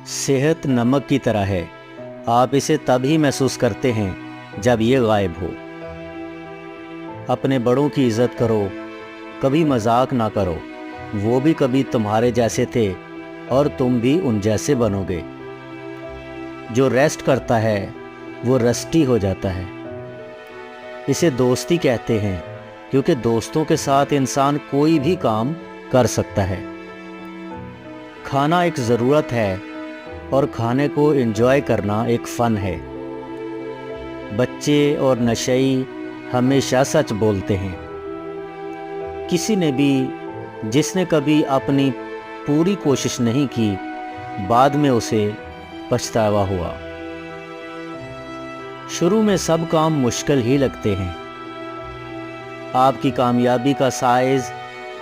सेहत नमक की तरह है, आप इसे तभी महसूस करते हैं जब ये गायब हो। अपने बड़ों की इज़्ज़त करो, कभी मजाक ना करो, वो भी कभी तुम्हारे जैसे थे और तुम भी उन जैसे बनोगे। जो रेस्ट करता है वो रस्टी हो जाता है। इसे दोस्ती कहते हैं क्योंकि दोस्तों के साथ इंसान कोई भी काम कर सकता है। खाना एक ज़रूरत है और खाने को एंजॉय करना एक फ़न है। बच्चे और नशई हमेशा सच बोलते हैं। किसी ने भी जिसने कभी अपनी पूरी कोशिश नहीं की, बाद में उसे पछतावा हुआ। शुरू में सब काम मुश्किल ही लगते हैं। आपकी कामयाबी का साइज़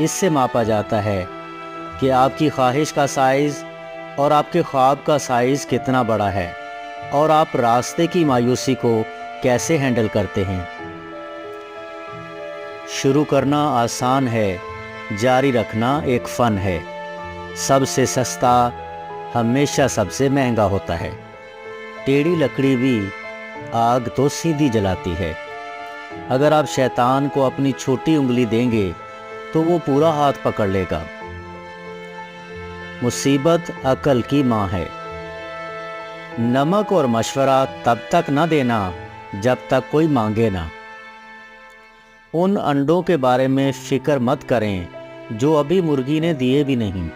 इससे मापा जाता है कि आपकी ख्वाहिश का साइज़ और आपके ख्वाब का साइज़ कितना बड़ा है और आप रास्ते की मायूसी को कैसे हैंडल करते हैं। शुरू करना आसान है, जारी रखना एक फ़न है। सबसे सस्ता हमेशा सबसे महंगा होता है। टेढ़ी लकड़ी भी आग तो सीधी जलाती है। अगर आप शैतान को अपनी छोटी उंगली देंगे तो वो पूरा हाथ पकड़ लेगा। मुसीबत अकल की माँ है। नमक और मशवरा तब तक न देना जब तक कोई मांगे ना। उन अंडों के बारे में फिक्र मत करें जो अभी मुर्गी ने दिए भी नहीं।